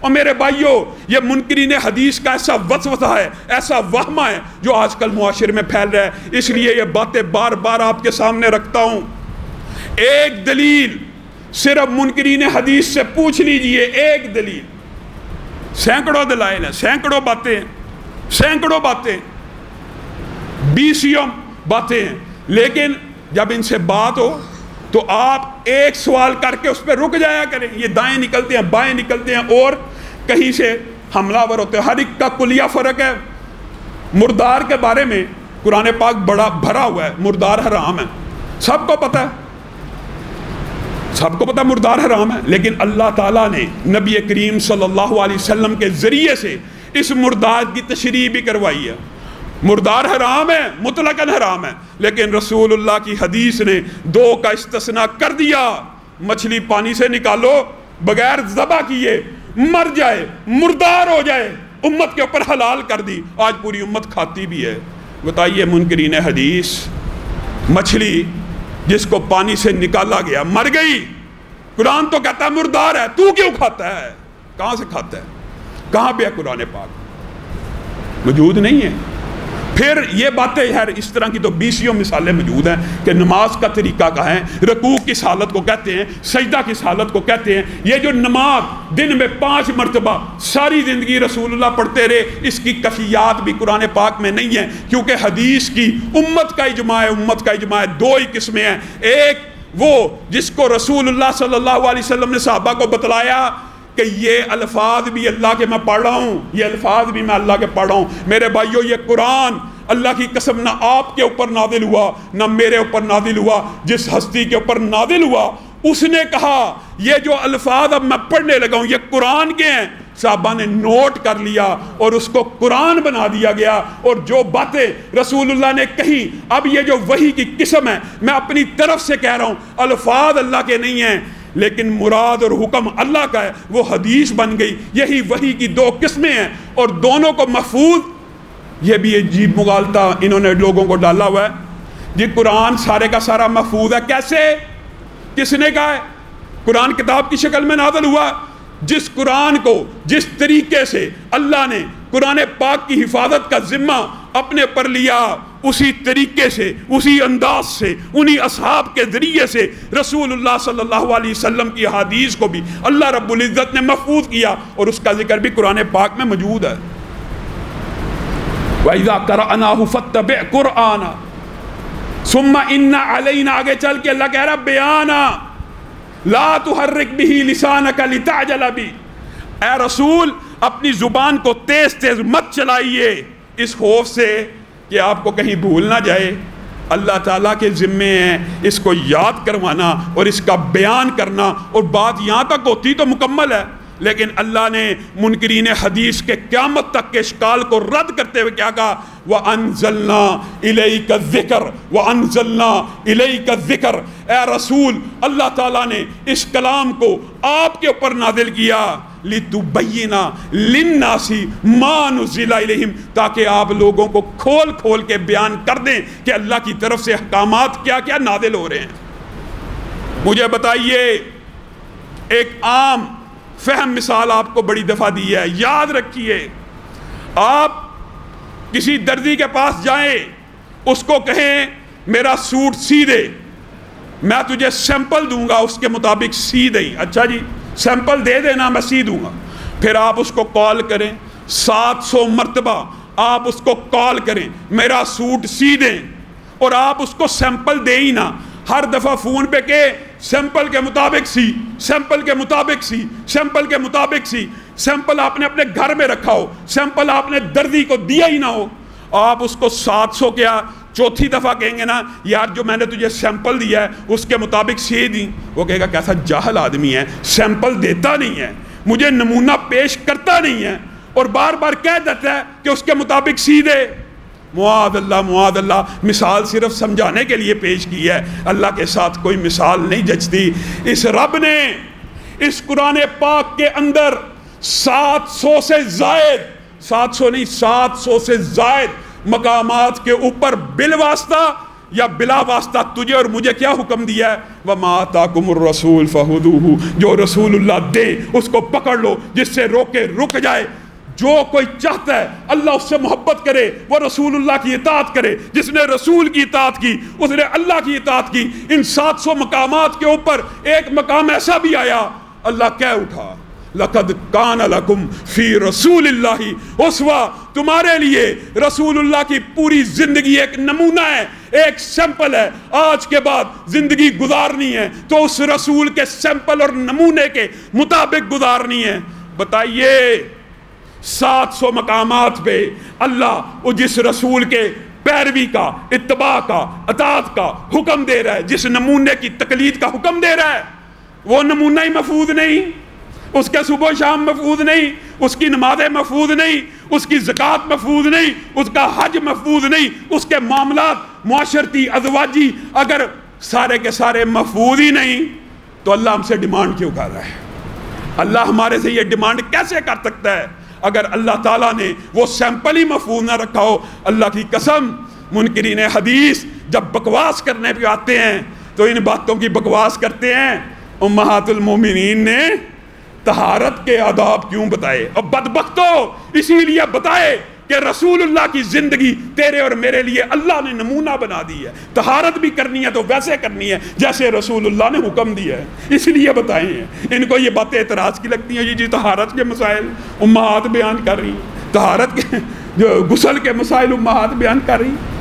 اور میرے بھائیوں یہ منکرین حدیث کا ایسا وسوسہ ہے، ایسا وہمہ ہے جو آج کل معاشرے میں پھیل رہا ہے، اس لیے یہ باتیں بار بار آپ کے سامنے رکھتا ہوں۔ ایک دلیل صرف منکرین حدیث سے پوچھ لیجئے، ایک دلیل، سینکڑوں دلائل ہیں، سینکڑوں باتیں، بیسیوں باتیں ہیں، لیکن جب ان سے بات ہو تو آپ ایک سوال کر کے اس پہ رک جایا کریں۔ یہ دائیں نکلتے ہیں، بائیں نکلتے ہیں اور کہیں سے حملہ ور ہوتے ہیں۔ ہر ایک کا کلیہ فرق ہے۔ مردار کے بارے میں قرآن پاک بڑا بھرا ہوا ہے، مردار حرام ہے، سب کو پتہ ہے، مردار حرام ہے، لیکن اللہ تعالیٰ نے نبی کریم صلی اللہ علیہ وسلم کے ذریعے سے اس مردار کی تشریح بھی کروائی ہے۔ مردار حرام ہے، مطلقاً حرام ہے، لیکن رسول اللہ کی حدیث نے دو کا استثناء کر دیا۔ مچھلی پانی سے نکالو بغیر ذبح کیے، مر جائے، مردار ہو جائے، امت کے اوپر حلال کر دی، آج پوری امت کھاتی بھی ہے۔ بتائیے منکرین حدیث، مچھلی جس کو پانی سے نکالا گیا مر گئی، قرآن تو کہتا ہے مردار ہے، تو کیوں کھاتا ہے؟ کہاں سے کھاتا ہے؟ کہاں پہ ہے قرآن پاک؟ موجود نہیں ہے۔ پھر یہ باتیں خیر اس طرح کی تو بیسیوں مثالیں موجود ہیں کہ نماز کا طریقہ کہاں ہے، رکوع کس حالت کو کہتے ہیں، سجدہ کس حالت کو کہتے ہیں۔ یہ جو نماز دن میں 5 مرتبہ ساری زندگی رسول اللہ پڑھتے رہے، اس کی کیفیات بھی قرآن پاک میں نہیں ہیں، کیونکہ حدیث کی امت کا اجماع ہے۔ 2 ہی قسمیں ہیں، ایک وہ جس کو رسول اللہ صلی اللہ علیہ وسلم نے صحابہ کو بتلایا کہ یہ الفاظ بھی اللہ کے میں پڑھ رہا ہوں، یہ الفاظ بھی میں اللہ کے پڑھ رہا ہوں۔ میرے بھائیو یہ قرآن اللہ کی قسم نہ آپ کے اوپر نازل ہوا نہ میرے اوپر نازل ہوا، جس ہستی کے اوپر نازل ہوا اس نے کہا یہ جو الفاظ اب میں پڑھنے لگا ہوں یہ قرآن کے ہیں۔ صحابہ نے نوٹ کر لیا اور اس کو قرآن بنا دیا گیا، اور جو باتیں رسول اللہ نے کہی، اب یہ جو وحی کی قسم ہے میں اپنی طرف سے کہہ رہا ہوں، الفاظ اللہ کے نہیں ہیں لیکن مراد اور حکم اللہ کا ہے، وہ حدیث بن گئی۔ یہی وحی کی 2 قسمیں ہیں اور دونوں کو محفوظ۔ یہ بھی عجیب مغالطہ انہوں نے لوگوں کو ڈالا ہوا ہے جی قرآن سارے کا سارا محفوظ ہے۔ کیسے؟ کس نے کہا ہے؟ قرآن کتاب کی شکل میں نازل ہوا۔ جس قرآن کو جس طریقے سے اللہ نے قرآن پاک کی حفاظت کا ذمہ اپنے پر لیا، اسی طریقے سے، اسی انداز سے، انہی اصحاب کے ذریعے سے رسول اللہ صلی اللہ علیہ وسلم کی حدیث کو بھی اللہ رب العزت نے محفوظ کیا، اور اس کا ذکر بھی قرآن پاک میں موجود ہے۔ وَإِذَا قَرَأْنَاهُ فَاتَّبِعْ قُرْآنَا ثُمَّ إِنَّ عَلَيْنَا، آگے چل کے اللہ کہہ رہا بیانا لا تحرک بِهِ لِسَانَكَ لِتَعْجَلَ بِهِ، اے رسول اپنی زبان کو تیز تیز مت چلائیے اس خوف سے کہ آپ کو کہیں بھول نہ جائے۔ اللہ تعالیٰ کے ذمے ہیں اس کو یاد کروانا اور اس کا بیان کرنا، اور بات یہاں تک ہوتی تو مکمل ہے، لیکن اللہ نے منکرین حدیث کے قیامت تک کے اشکال کو رد کرتے ہوئے کیا کہا؟ وَأَنزَلْنَا إِلَيْكَ الذِّكْرَ وَأَنزَلْنَا إِلَيْكَ الذِّكْرَ، اے رسول اللہ تعالیٰ نے اس کلام کو آپ کے اوپر نازل کیا لِتُبَيِّنَ لِلنَّاسِ مَا نُزِّلَ إِلَيْهِمْ، تاکہ آپ لوگوں کو کھول کھول کے بیان کر دیں کہ اللہ کی طرف سے احکامات کیا کیا نازل ہو رہے ہیں۔ مجھے بتائیے، ایک عام فہم مثال آپ کو بڑی دفعہ دی ہے، یاد رکھیے، آپ کسی دردی کے پاس جائیں، اس کو کہیں میرا سوٹ سی دے، میں تجھے سیمپل دوں گا اس کے مطابق سی دیں، اچھا جی سیمپل دے دینا میں سی دوں گا، پھر آپ اس کو کال کریں 700 مرتبہ، آپ اس کو کال کریں میرا سوٹ سی دیں، اور آپ اس کو سیمپل دے ہی نہ، ہر دفعہ فون پہ کہ سیمپل کے مطابق سی، سیمپل کے مطابق سی، سیمپل کے مطابق سی، سیمپل آپ نے اپنے گھر میں رکھا ہو، سیمپل آپ نے دردی کو دیا ہی نہ ہو، آپ اس کو 700 کیا 4تھی دفعہ کہیں گے نا یار جو میں نے تجھے سیمپل دیا ہے اس کے مطابق سی دی، وہ کہے گا کیسا جاہل آدمی ہے، سیمپل دیتا نہیں ہے، مجھے نمونہ پیش کرتا نہیں ہے، اور بار بار کہہ دیتا ہے کہ اس کے مطابق سی دے۔ معاذ اللہ معاذ اللہ، مثال صرف سمجھانے کے لیے پیش کی ہے، اللہ کے ساتھ کوئی مثال نہیں جچتی۔ اس رب نے اس قرآن پاک کے اندر 700 سے زائد، 700 نہیں 700 سے زائد مقامات کے اوپر بالواسطہ یا بلا واسطہ تجھے اور مجھے کیا حکم دیا ہے؟ وَمَا آتَاكُمُ الرَّسُولُ فَخُذُوهُ، جو رسول اللہ دے اس کو پکڑ لو، جس سے روکے رک جائے۔ جو کوئی چاہتا ہے اللہ اس سے محبت کرے وہ رسول اللہ کی اطاعت کرے، جس نے رسول کی اطاعت کی اس نے اللہ کی اطاعت کی۔ ان 700 مقامات کے اوپر ایک مقام ایسا بھی آیا، اللہ کہہ اٹھا لَقَدْ كَانَ لَكُمْ فِي رَسُولِ اللَّهِ اسوہ، تمہارے لیے رسول اللہ کی پوری زندگی ایک نمونہ ہے، ایک سیمپل ہے۔ آج کے بعد زندگی گزارنی ہے تو اس رسول کے سیمپل اور نمونے کے مطابق گزارنی ہے۔ بتائیے 700 مقامات پہ اللہ وہ جس رسول کے پیروی کا، اتباع کا، اطاعت کا حکم دے رہا ہے، جس نمونے کی تقلید کا حکم دے رہا ہے، وہ نمونہ ہی محفوظ نہیں، اس کے صبح و شام محفوظ نہیں، اس کی نمازیں محفوظ نہیں، اس کی زکوٰۃ محفوظ نہیں، اس کا حج محفوظ نہیں، اس کے معاملات معاشرتی ازواجی اگر سارے کے سارے محفوظ ہی نہیں تو اللہ ہم سے ڈیمانڈ کیوں کر رہا ہے؟ اللہ ہمارے سے یہ ڈیمانڈ کیسے کر سکتا ہے اگر اللہ تعالیٰ نے وہ سیمپل ہی محفوظ نہ رکھا ہو؟ اللہ کی قسم، منکرین حدیث جب بکواس کرنے پہ آتے ہیں تو ان باتوں کی بکواس کرتے ہیں۔ امہات المومنین نے طہارت کے آداب کیوں بتائے؟ اور بدبختو اسی لیے بتائے کہ رسول اللہ کی زندگی تیرے اور میرے لیے اللہ نے نمونہ بنا دی ہے۔ طہارت بھی کرنی ہے تو ویسے کرنی ہے جیسے رسول اللہ نے حکم دیا ہے، اس لیے بتائے ہیں۔ ان کو یہ باتیں اعتراض کی لگتی ہیں، جی طہارت کے مسائل امہات بیان کر رہی ہیں، طہارت کے جو غسل کے مسائل امہات بیان کر رہی ہیں۔